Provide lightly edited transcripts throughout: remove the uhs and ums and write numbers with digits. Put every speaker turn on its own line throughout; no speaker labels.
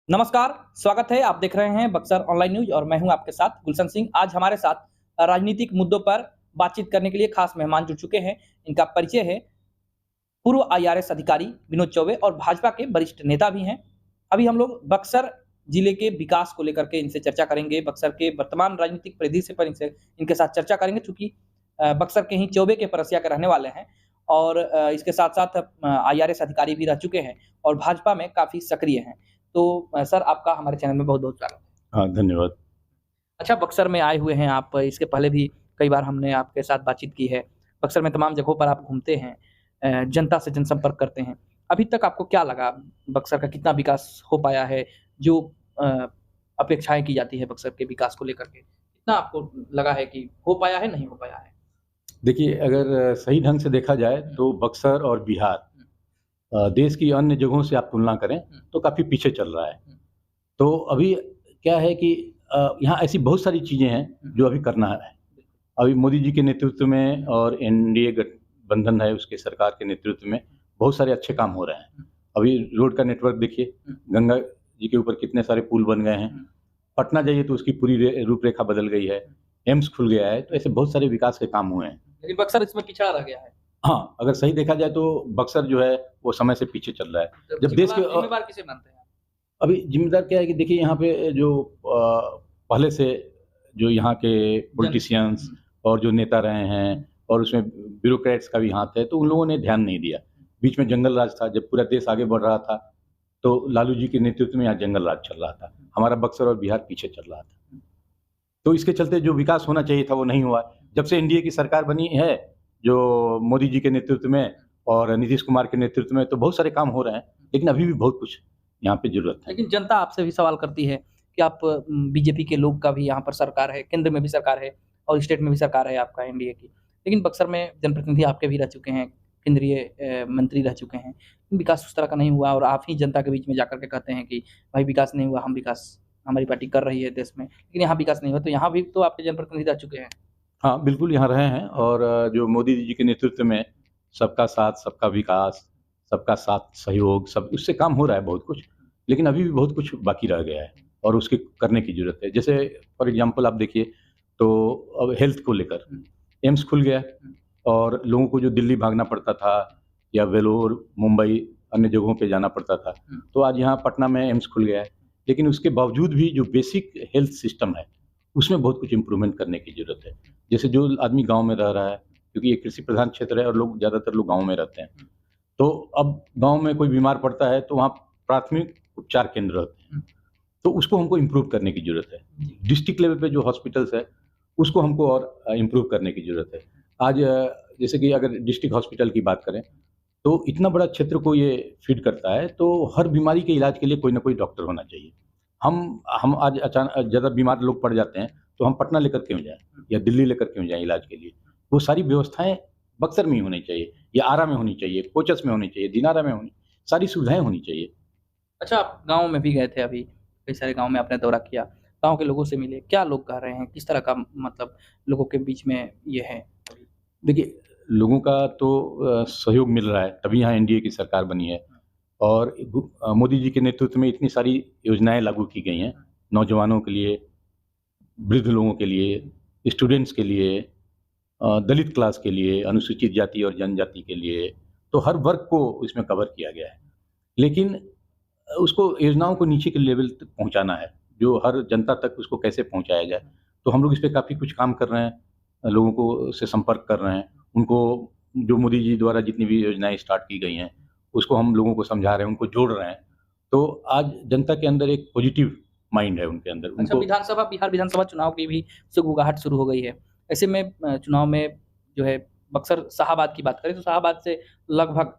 नमस्कार, स्वागत है। आप देख रहे हैं बक्सर ऑनलाइन न्यूज़ और मैं हूं आपके साथ गुलशन सिंह। आज हमारे साथ राजनीतिक मुद्दों पर बातचीत करने के लिए खास मेहमान जुड़ चुके हैं। इनका परिचय है पूर्व आईआरएस अधिकारी विनोद चौबे और भाजपा के वरिष्ठ नेता भी हैं। अभी हम लोग बक्सर जिले के विकास को लेकर के इनसे चर्चा करेंगे। बक्सर के वर्तमान राजनीतिक परिदृश्य पर इनके साथ चर्चा करेंगे चूँकि बक्सर के ही चौबे के परसिया के रहने वाले हैं और इसके साथ-साथ आईआरएस अधिकारी भी रह चुके हैं और भाजपा में काफ़ी सक्रिय हैं। तो सर आपका हमारे चैनल में बहुत-बहुत स्वागत है।
हाँ, धन्यवाद।
अच्छा बक्सर में आए हुए हैं आप, इसके पहले भी कई बार हमने आपके साथ बातचीत की है। बक्सर में तमाम जगहों पर आप घूमते हैं, जनता से जनसंपर्क करते हैं। अभी तक आपको क्या लगा बक्सर का कितना विकास हो पाया है? जो अपेक्षाएँ की जाती है बक्सर के विकास को लेकर के, कितना आपको लगा है कि हो पाया है, नहीं हो पाया है?
देखिए, अगर सही ढंग से देखा जाए तो बक्सर और बिहार देश की अन्य जगहों से आप तुलना करें तो काफ़ी पीछे चल रहा है। तो अभी क्या है कि यहाँ ऐसी बहुत सारी चीज़ें हैं जो अभी करना है। अभी मोदी जी के नेतृत्व में और एनडीए गठबंधन है उसके सरकार के नेतृत्व में बहुत सारे अच्छे काम हो रहे हैं। अभी रोड का नेटवर्क देखिए, गंगा जी के ऊपर कितने सारे पुल बन गए हैं। पटना जाइए तो उसकी पूरी रूपरेखा बदल गई है। एम्स खुल गया है, तो ऐसे बहुत सारे विकास के काम हुए हैं।
लेकिन बक्सर इसमें पिछड़ा रह गया है।
हाँ, अगर सही देखा जाए तो बक्सर जो है वो समय से पीछे चल रहा है। जब देश के
ज़िम्मेदार किसे मानते हैं आप?
अभी ज़िम्मेदार क्या है कि देखिए यहाँ पे जो पहले से जो यहाँ के पॉलिटिशियंस और जो नेता रहे हैं और उसमें ब्यूरोक्रेट्स का भी हाथ है, तो उन लोगों ने ध्यान नहीं दिया। बीच में जंगल राज था, जब पूरा देश आगे बढ़ रहा था, तो लालू जी के नेतृत्व में यहाँ जंगल राज चल रहा था। हमारा बक्सर और बिहार पीछे चल रहा था। तो इसके चलते जो विकास होना चाहिए था वो नहीं हुआ। जब से एनडीए की सरकार बनी है, जो मोदी जी के नेतृत्व में और नीतीश कुमार के नेतृत्व में, तो बहुत सारे काम हो रहे हैं, लेकिन अभी भी बहुत कुछ यहाँ पे ज़रूरत है।
लेकिन जनता आपसे भी सवाल करती है कि आप बीजेपी के लोग का भी यहाँ पर सरकार है, केंद्र में भी सरकार है और स्टेट में भी सरकार है आपका एनडीए की। लेकिन बक्सर में जनप्रतिनिधि आपके भी रह चुके हैं, केंद्रीय मंत्री रह चुके हैं। विकास उस तरह का नहीं हुआ और आप ही जनता के बीच में जाकर के कहते हैं कि भाई विकास नहीं हुआ, हम विकास हमारी पार्टी कर रही है देश में, लेकिन यहाँ विकास नहीं हुआ। तो यहाँ भी तो आपके जनप्रतिनिधि रह चुके हैं।
हाँ, बिल्कुल यहाँ रहे हैं और जो मोदी जी के नेतृत्व में सबका साथ, सबका विकास, सबका साथ सहयोग, सब उससे काम हो रहा है बहुत कुछ, लेकिन अभी भी बहुत कुछ बाकी रह गया है और उसके करने की ज़रूरत है। जैसे फॉर एग्ज़ाम्पल आप देखिए तो अब हेल्थ को लेकर एम्स खुल गया और लोगों को जो दिल्ली भागना पड़ता था या वेलोर, मुंबई, अन्य जगहों पे जाना पड़ता था, तो आज यहाँ पटना में एम्स खुल गया है। लेकिन उसके बावजूद भी जो बेसिक हेल्थ सिस्टम है, उसमें बहुत कुछ इम्प्रूवमेंट करने की ज़रूरत है। जैसे जो आदमी गाँव में रह रहा है, क्योंकि ये कृषि प्रधान क्षेत्र है और लोग ज़्यादातर लोग गाँव में रहते हैं। तो अब गाँव में कोई बीमार पड़ता है तो वहाँ प्राथमिक उपचार केंद्र होते हैं, तो उसको हमको इम्प्रूव करने की ज़रूरत है। डिस्ट्रिक्ट लेवल पे जो हॉस्पिटल्स है, उसको हमको और इम्प्रूव करने की ज़रूरत है। आज जैसे कि अगर डिस्ट्रिक्ट हॉस्पिटल की बात करें, तो इतना बड़ा क्षेत्र को ये फ़ीड करता है, तो हर बीमारी के इलाज के लिए कोई ना कोई डॉक्टर होना चाहिए। हम आज ज़्यादा बीमार लोग पड़ जाते हैं, तो हम पटना लेकर क्यों जाएँ या दिल्ली लेकर क्यों जाएँ इलाज के लिए? वो सारी व्यवस्थाएँ बक्सर में ही होनी चाहिए या आरा में होनी चाहिए, कोचस में होनी चाहिए, दिनारा में होनी, सारी सुविधाएँ होनी चाहिए।
अच्छा आप गाँव में भी गए थे अभी, कई सारे गाँव में आपने दौरा किया, गाँव के लोगों से मिले, क्या लोग कह रहे हैं? किस तरह का मतलब लोगों के बीच में ये है?
देखिए, लोगों का तो सहयोग मिल रहा है, तभी यहाँ एनडीए की सरकार बनी है और मोदी जी के नेतृत्व में इतनी सारी योजनाएँ लागू की गई हैं, नौजवानों के लिए, वृद्ध लोगों के लिए, स्टूडेंट्स के लिए, दलित क्लास के लिए, अनुसूचित जाति और जनजाति के लिए, तो हर वर्ग को इसमें कवर किया गया है। लेकिन उसको योजनाओं को नीचे के लेवल तक पहुँचाना है, जो हर जनता तक उसको कैसे पहुँचाया जाए। तो हम लोग इस पे काफ़ी कुछ काम कर रहे हैं, लोगों को से संपर्क कर रहे हैं, उनको जो मोदी जी द्वारा जितनी भी योजनाएँ स्टार्ट की गई हैं, उसको हम लोगों को समझा रहे हैं, उनको जोड़ रहे हैं। तो आज जनता के अंदर एक पॉजिटिव माइंड है उनके अंदर।
अच्छा विधानसभा बिहार विधानसभा चुनाव की भी सुगबुगाहट शुरू हो गई है। ऐसे में चुनाव में जो है बक्सर शाहाबाद की बात करें तो शाहाबाद से लगभग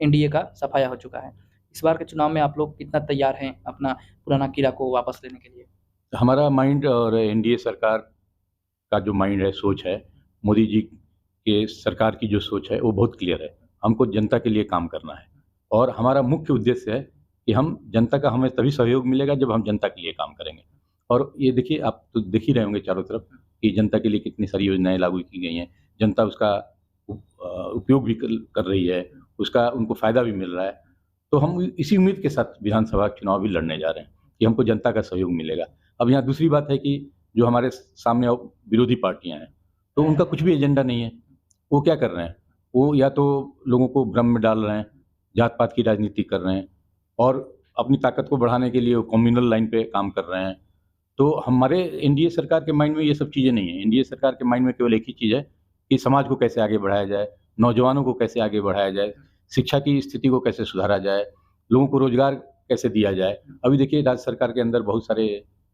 एनडीए का सफाया हो चुका है। इस बार के चुनाव में आप लोग कितना तैयार हैं अपना पुराना किला को वापस लेने के लिए?
हमारा माइंड और एनडीए सरकार का जो माइंड है, सोच है, मोदी जी के सरकार की जो सोच है, वो बहुत क्लियर है। हमको जनता के लिए काम करना है और हमारा मुख्य उद्देश्य है कि हम जनता का हमें तभी सहयोग मिलेगा जब हम जनता के लिए काम करेंगे। और ये देखिए, आप तो देख ही रहे होंगे चारों तरफ कि जनता के लिए कितनी सारी योजनाएँ लागू की गई हैं। जनता उसका उपयोग भी कर रही है, उसका उनको फ़ायदा भी मिल रहा है। तो हम इसी उम्मीद के साथ विधानसभा चुनाव भी लड़ने जा रहे हैं कि हमको जनता का सहयोग मिलेगा। अब यहाँ दूसरी बात है कि जो हमारे सामने विरोधी पार्टियां हैं, तो उनका कुछ भी एजेंडा नहीं है। वो क्या कर रहे हैं? वो या तो लोगों को भ्रम में डाल रहे हैं, जात-पात की राजनीति कर रहे हैं और अपनी ताकत को बढ़ाने के लिए वो कम्युनल लाइन पे काम कर रहे हैं। तो हमारे एनडीए सरकार के माइंड में ये सब चीज़ें नहीं हैं। एनडीए सरकार के माइंड में केवल एक ही चीज़ है कि समाज को कैसे आगे बढ़ाया जाए, नौजवानों को कैसे आगे बढ़ाया जाए, शिक्षा की स्थिति को कैसे सुधारा जाए, लोगों को रोज़गार कैसे दिया जाए। अभी देखिए राज्य सरकार के अंदर बहुत सारे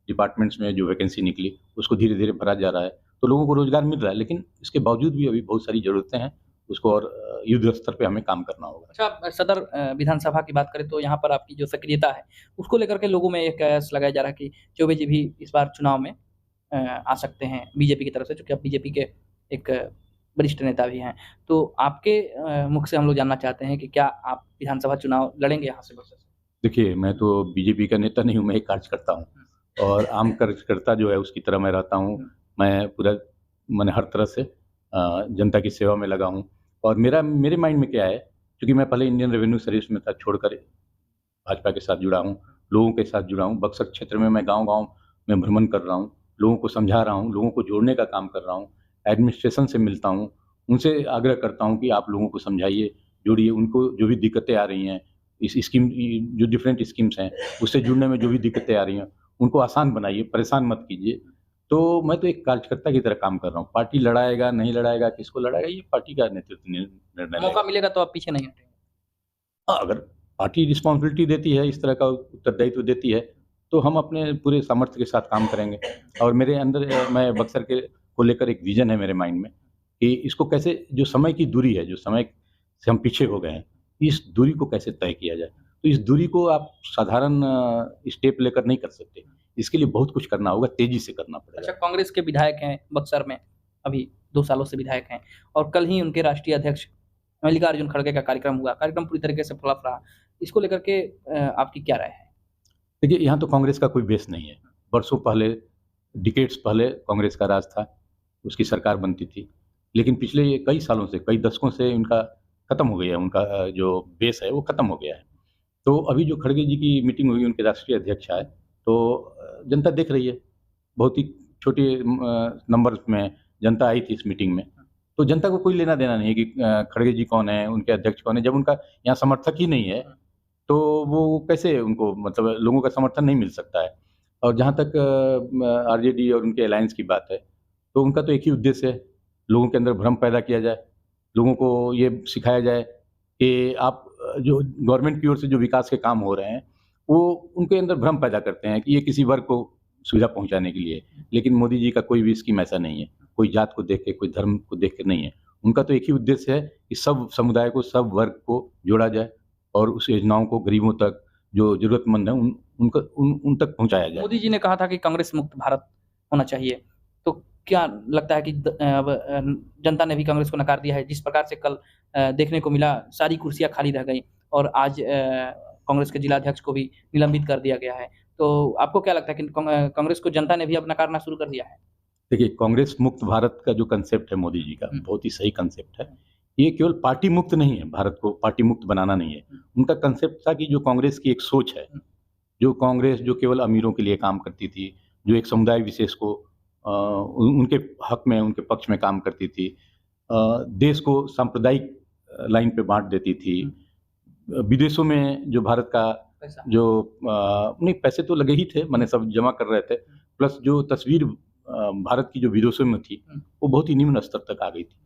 डिपार्टमेंट्स में जो वैकेंसी निकली, उसको धीरे-धीरे भरा जा रहा है, तो लोगों को रोज़गार मिल रहा है, लेकिन इसके बावजूद भी अभी बहुत सारी ज़रूरतें हैं, उसको और युद्ध स्तर पे हमें काम करना होगा।
अच्छा, सदर विधानसभा की बात करें तो यहाँ पर आपकी जो सक्रियता है, उसको लेकर के लोगों में एक कयास लगाया जा रहा है कि चौबे जी भी इस बार चुनाव में आ सकते हैं बीजेपी की तरफ से, चूँकि आप बीजेपी के एक वरिष्ठ नेता भी हैं। तो आपके मुख से हम लोग जानना चाहते हैं कि क्या आप विधानसभा चुनाव लड़ेंगे यहाँ से बक्सर से?
देखिए, मैं तो बीजेपी का नेता नहीं हूँ, मैं एक कार्यकर्ता हूँ और आम कार्यकर्ता जो है उसकी तरह मैं रहता हूँ। मैं पूरा माने हर तरह से जनता की सेवा में लगा हूँ और मेरे माइंड में क्या है, क्योंकि मैं पहले इंडियन रेवेन्यू सर्विस में था, छोड़कर भाजपा के साथ जुड़ा हूँ, लोगों के साथ जुड़ा हूँ। बक्सर क्षेत्र में मैं गाँव-गाँव में भ्रमण कर रहा हूँ, लोगों को समझा रहा हूँ, लोगों को जोड़ने का काम कर रहा हूँ, एडमिनिस्ट्रेशन से मिलता हूँ, उनसे आग्रह करता हूँ कि आप लोगों को समझाइए, जोड़िए, उनको जो भी दिक्कतें आ रही हैं, इस स्कीम जो डिफरेंट स्कीम्स हैं, उससे जुड़ने में जो भी दिक्कतें आ रही हैं, उनको आसान बनाइए, परेशान मत कीजिए। तो मैं तो एक कार्यकर्ता की तरह काम कर रहा हूँ। पार्टी लड़ाएगा, नहीं लड़ाएगा, किसको लड़ाएगा, ये पार्टी का नेतृत्व निर्णय
मौका
लेगा।
मिलेगा तो आप पीछे नहीं हटेंगे।
हाँ, अगर पार्टी रिस्पॉन्सिबिलिटी देती है, इस तरह का उत्तरदायित्व देती है, तो हम अपने पूरे सामर्थ्य के साथ काम करेंगे। और मेरे अंदर मैं बक्सर के को लेकर एक विज़न है मेरे माइंड में कि इसको कैसे जो समय की दूरी है, जो समय से हम पीछे हो गए हैं, इस दूरी को कैसे तय किया जाए। तो इस दूरी को आप साधारण स्टेप लेकर नहीं कर सकते। इसके लिए बहुत कुछ करना होगा, तेज़ी से करना
अच्छा,
पड़ेगा।
कांग्रेस के विधायक हैं बक्सर में, अभी 2 सालों से विधायक हैं और कल ही उनके राष्ट्रीय अध्यक्ष मल्लिकार्जुन खड़गे का कार्यक्रम हुआ। कार्यक्रम पूरी तरीके से फ्लॉप रहा। इसको लेकर के आपकी क्या राय है?
देखिए, यहाँ तो कांग्रेस का कोई बेस नहीं है। वर्षों पहले, डिकेड्स पहले कांग्रेस का राज था, उसकी सरकार बनती थी। लेकिन पिछले ये कई सालों से, कई दशकों से उनका खत्म हो गया है, उनका जो बेस है वो खत्म हो गया है। तो अभी जो खड़गे जी की मीटिंग हुई, उनके राष्ट्रीय अध्यक्ष आए, तो जनता देख रही है। बहुत ही छोटे नंबर्स में जनता आई थी इस मीटिंग में। तो जनता को कोई लेना-देना नहीं है कि खड़गे जी कौन है, उनके अध्यक्ष कौन है। जब उनका यहाँ समर्थक ही नहीं है, तो वो कैसे उनको मतलब लोगों का समर्थन नहीं मिल सकता है। और जहाँ तक आरजेडी और उनके अलायंस की बात है, तो उनका तो एक ही उद्देश्य है, लोगों के अंदर भ्रम पैदा किया जाए, लोगों को ये सिखाया जाए कि आप जो गवर्नमेंट की ओर से जो विकास के काम हो रहे हैं, वो उनके अंदर भ्रम पैदा करते हैं कि ये किसी वर्ग को सुविधा पहुँचाने के लिए है। लेकिन मोदी जी का कोई भी स्कीम ऐसा नहीं है, कोई जात को देख के, कोई धर्म को देख के नहीं है। उनका तो एक ही उद्देश्य है कि सब समुदाय को, सब वर्ग को जोड़ा जाए और उस योजनाओं को गरीबों तक, जो ज़रूरतमंद हैं, उन तक पहुँचाया जाए।
मोदी जी ने कहा था कि कांग्रेस मुक्त भारत होना चाहिए। तो क्या लगता है कि अब जनता ने भी कांग्रेस को नकार दिया है? जिस प्रकार से कल देखने को मिला, सारी कुर्सियाँ खाली रह गईं और आज कांग्रेस के जिलाध्यक्ष को भी निलंबित कर दिया गया है। तो आपको क्या लगता है कि कांग्रेस को जनता ने भी अब नकारना शुरू कर दिया है?
देखिए, कांग्रेस मुक्त भारत का जो कंसेप्ट है मोदी जी का, बहुत ही सही कंसेप्ट है। ये केवल पार्टी मुक्त नहीं है, भारत को पार्टी मुक्त बनाना नहीं है। उनका कंसेप्ट था कि जो कांग्रेस की एक सोच है, जो कांग्रेस जो केवल अमीरों के लिए काम करती थी, जो एक समुदाय विशेष को उनके हक में, उनके पक्ष में काम करती थी, देश को सांप्रदायिक लाइन पे बाँट देती थी। विदेशों में जो भारत का
पैसा।
जो नहीं, पैसे तो लगे ही थे, माने सब जमा कर रहे थे, प्लस जो तस्वीर भारत की जो विदेशों में थी, वो बहुत ही निम्न स्तर तक आ गई थी।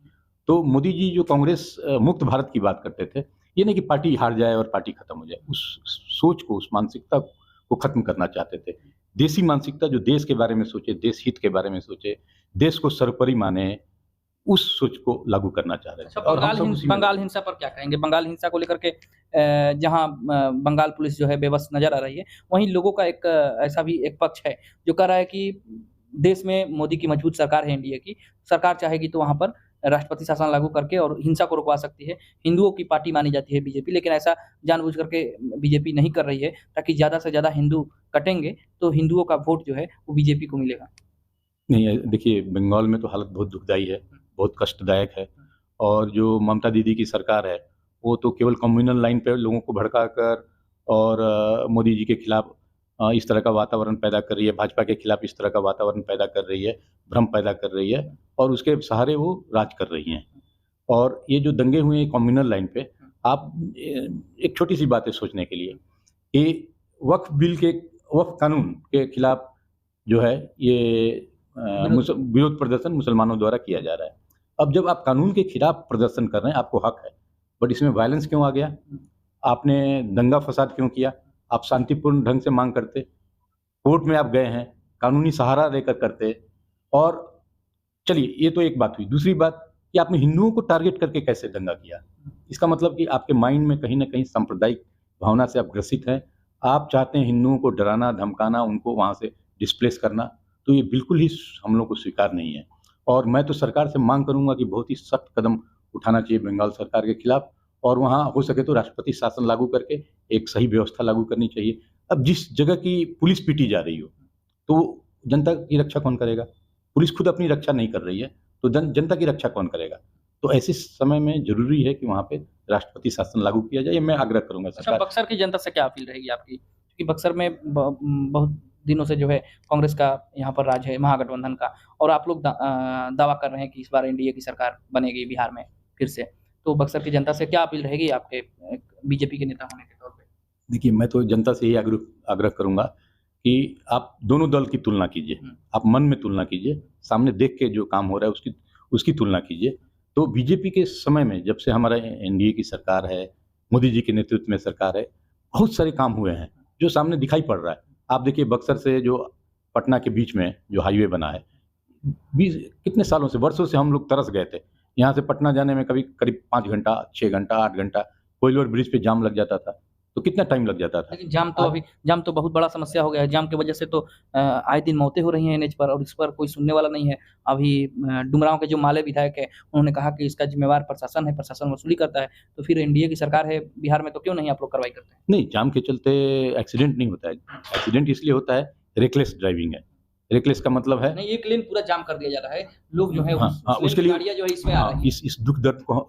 तो मोदी जी जो कांग्रेस मुक्त भारत की बात करते थे, ये नहीं कि पार्टी हार जाए और पार्टी खत्म हो जाए, उस सोच को, उस मानसिकता को खत्म करना चाहते थे। देसी मानसिकता, जो देश के बारे में सोचे, देश हित के बारे में सोचे, देश को सर्वोपरि माने, उस सोच को लागू करना चाह रहे थे।
अच्छा,
और हम सब उसी में
बंगाल
लगे।
हिंसा पर क्या कहेंगे? बंगाल हिंसा को लेकर के जहाँ बंगाल पुलिस जो है बेबस नज़र आ रही है, वहीं लोगों का एक ऐसा भी एक पक्ष है, जो कह रहा है कि देश में मोदी की मजबूत सरकार है एनडीए की, सरकार चाहेगी तो वहाँ पर राष्ट्रपति शासन लागू करके और हिंसा को रुकवा सकती है। हिंदुओं की पार्टी मानी जाती है बीजेपी, लेकिन ऐसा जानबूझ करके बीजेपी नहीं कर रही है, ताकि ज़्यादा से ज़्यादा हिंदू कटेंगे, तो हिंदुओं का वोट जो है, वो बीजेपी को मिलेगा।
नहीं, देखिए, बंगाल में तो हालत बहुत दुखदाई है, बहुत कष्टदायक है और जो ममता दीदी की सरकार है, वो तो केवल कम्युनल लाइन पे लोगों को भड़का कर और मोदी जी के खिलाफ इस तरह का वातावरण पैदा कर रही है, भाजपा के खिलाफ इस तरह का वातावरण पैदा कर रही है, भ्रम पैदा कर रही है और उसके सहारे वो राज कर रही हैं। और ये जो दंगे हुए हैं कम्युनल लाइन पे, आप एक छोटी सी बात है सोचने के लिए कि वक्फ कानून के खिलाफ जो है ये विरोध प्रदर्शन मुसलमानों द्वारा किया जा रहा है। अब जब आप कानून के खिलाफ प्रदर्शन कर रहे हैं, आपको हक है, बट इसमें वायलेंस क्यों आ गया? आपने दंगा फसाद क्यों किया? आप शांतिपूर्ण ढंग से मांग करते, कोर्ट में आप गए हैं, कानूनी सहारा लेकर करते। और चलिए ये तो एक बात हुई। दूसरी बात कि आपने हिंदुओं को टारगेट करके कैसे दंगा किया? इसका मतलब कि आपके माइंड में कहीं ना कहीं सांप्रदायिक भावना से आप ग्रसित हैं। आप चाहते हैं हिंदुओं को डराना, धमकाना, उनको वहाँ से डिस्प्लेस करना। तो ये बिल्कुल ही हम लोग को स्वीकार नहीं है। और मैं तो सरकार से मांग करूंगा कि बहुत ही सख्त कदम उठाना चाहिए बंगाल सरकार के खिलाफ, और वहाँ हो सके तो राष्ट्रपति शासन लागू करके एक सही व्यवस्था लागू करनी चाहिए। अब जिस जगह की पुलिस पीटी जा रही हो, तो जनता की रक्षा कौन करेगा? पुलिस खुद अपनी रक्षा नहीं कर रही है, तो जनता की रक्षा कौन करेगा? तो ऐसे समय में जरूरी है कि वहाँ पे राष्ट्रपति शासन लागू किया जाए। मैं आग्रह करूंगा
अच्छा,
सरकार।
बक्सर की जनता से क्या अपील रहेगी आपकी? क्योंकि बक्सर में बहुत दिनों से जो है कांग्रेस का यहाँ पर राज है, महागठबंधन का, और आप लोग दावा कर रहे हैं कि इस बार एनडीए की सरकार बनेगी बिहार में फिर से। तो बक्सर की जनता से क्या अपील रहेगी आपके बीजेपी के नेता होने के तौर पे?
देखिए, मैं तो जनता से यही आग्रह करूंगा कि आप दोनों दल की तुलना कीजिए। आप मन में तुलना कीजिए, सामने देख के जो काम हो रहा है उसकी तुलना कीजिए। तो बीजेपी के समय में, जब से हमारा एनडीए की सरकार है, मोदी जी के नेतृत्व में सरकार है, बहुत सारे काम हुए हैं जो सामने दिखाई पड़ रहा है। आप देखिए, बक्सर से जो पटना के बीच में जो हाईवे बना है, कितने सालों से, वर्षों से हम लोग तरस गए थे। यहाँ से पटना जाने में कभी करीब 5 घंटा, 6 घंटा, 8 घंटा, कोइलवर ब्रिज पे जाम लग जाता था। तो कितना टाइम लग जाता था।
लेकिन जाम तो बहुत बड़ा समस्या हो गया है। जाम की वजह से तो आए दिन मौतें हो रही हैं एनएच पर, और इस पर कोई सुनने वाला नहीं है। अभी डुमरांव के जो माले विधायक है, उन्होंने कहा कि इसका जिम्मेवार प्रशासन है, प्रशासन वसूली करता है। तो फिर एनडीए की सरकार है बिहार में, तो क्यों नहीं आप लोग कार्रवाई करते हैं?
नहीं, जाम के चलते एक्सीडेंट नहीं होता है। एक्सीडेंट इसलिए होता है, रेकलेस ड्राइविंग है। रेकलेस का मतलब है,
नहीं, एक लेन पूरा जाम कर दिया जा रहा है। लोग जो है
उसके लिए
गाड़ियां जो है इसमें आ रही हैं।
इस दुख दर्द को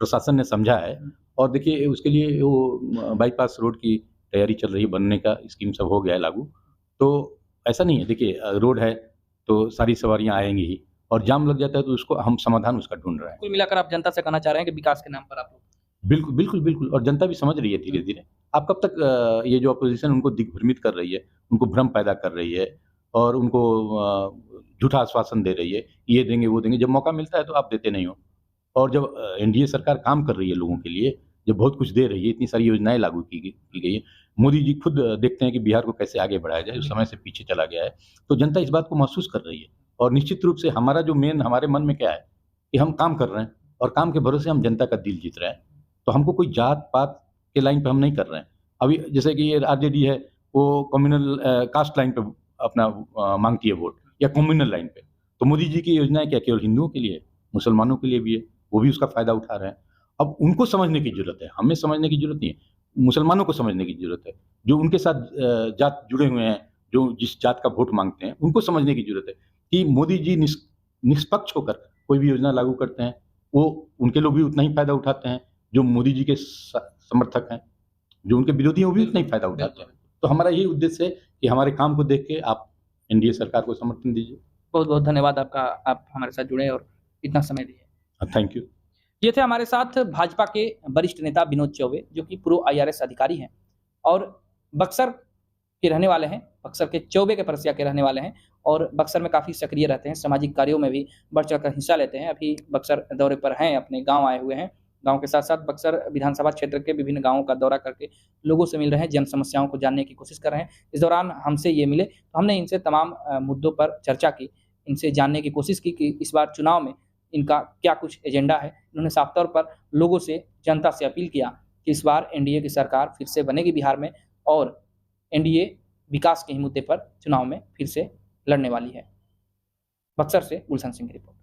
प्रशासन ने समझा है। और देखिए, उसके लिए वो बाईपास रोड की तैयारी चल रही है बनने का, स्कीम सब हो गया है लागू। तो ऐसा नहीं है, देखिए रोड है तो सारी सवारियां आएंगी ही, और जाम लग जाता है तो उसको हम समाधान उसका ढूंढ रहे हैं।
कुल मिलाकर आप जनता से कहना चाह रहे हैं कि विकास के नाम पर आप लोग?
बिल्कुल, बिल्कुल, बिल्कुल। और जनता भी समझ रही है धीरे-धीरे। आप कब तक ये जो अपोज़िशन उनको दिग्भ्रमित कर रही है, उनको भ्रम पैदा कर रही है और उनको झूठा आश्वासन दे रही है, ये देंगे, वो देंगे। जब मौका मिलता है तो आप देते नहीं हो। और जब एनडीए सरकार काम कर रही है लोगों के लिए, जब बहुत कुछ दे रही है, इतनी सारी योजनाएँ लागू की गई है। मोदी जी खुद देखते हैं कि बिहार को कैसे आगे बढ़ाया जाए, उस समय से पीछे चला गया है। तो जनता इस बात को महसूस कर रही है। और निश्चित रूप से हमारा जो हमारे मन में क्या है कि हम काम कर रहे हैं और काम के भरोसे हम जनता का दिल जीत रहे हैं। तो हमको कोई जात-पात के लाइन पे हम नहीं कर रहे हैं। अभी जैसे कि ये आरजेडी है, वो कम्युनल कास्ट लाइन पे अपना माँगती है वोट, या कम्युनल लाइन पे। तो मोदी जी की योजनाएँ क्या केवल हिंदुओं के लिए है? मुसलमानों के लिए भी है, वो भी उसका फ़ायदा उठा रहे हैं। अब उनको समझने की ज़रूरत है, हमें समझने की ज़रूरत नहीं है, मुसलमानों को समझने की ज़रूरत है। जो उनके साथ जात जुड़े हुए हैं, जो जिस जात का वोट माँगते हैं, उनको समझने की ज़रूरत है कि मोदी जी निष्पक्ष होकर कोई भी योजना लागू करते हैं, वो उनके लोग भी उतना ही फ़ायदा उठाते हैं। जो मोदी जी के समर्थक हैं, जो उनके विरोधी हैं, वो भी उतना ही फ़ायदा उठाते हैं। तो हमारा यही उद्देश्य है कि हमारे काम को देख के आप एनडीए सरकार को समर्थन दीजिए।
बहुत-बहुत धन्यवाद आपका, आप हमारे साथ जुड़े और इतना समय दिए।
Thank you.
ये थे हमारे साथ भाजपा के वरिष्ठ नेता विनोद चौबे, जो कि पूर्व आईआरएस अधिकारी हैं और बक्सर के रहने वाले हैं। बक्सर के चौबे के परसिया के रहने वाले हैं और बक्सर में काफ़ी सक्रिय रहते हैं, सामाजिक कार्यों में भी बढ़-चढ़ कर हिस्सा लेते हैं। अभी बक्सर दौरे पर हैं, अपने गाँव आए हुए हैं। गाँव के साथ-साथ बक्सर विधानसभा क्षेत्र के विभिन्न गाँवों का दौरा करके लोगों से मिल रहे हैं, जन समस्याओं को जानने की कोशिश कर रहे हैं। इस दौरान हमसे ये मिले, तो हमने इनसे तमाम मुद्दों पर चर्चा की, इनसे जानने की कोशिश की कि इस बार चुनाव में इनका क्या कुछ एजेंडा है। इन्होंने साफ तौर पर लोगों से, जनता से अपील किया कि इस बार एनडीए की सरकार फिर से बनेगी बिहार में और एनडीए विकास के ही मुद्दे पर चुनाव में फिर से लड़ने वाली है। बक्सर से गुलशन सिंह की रिपोर्ट।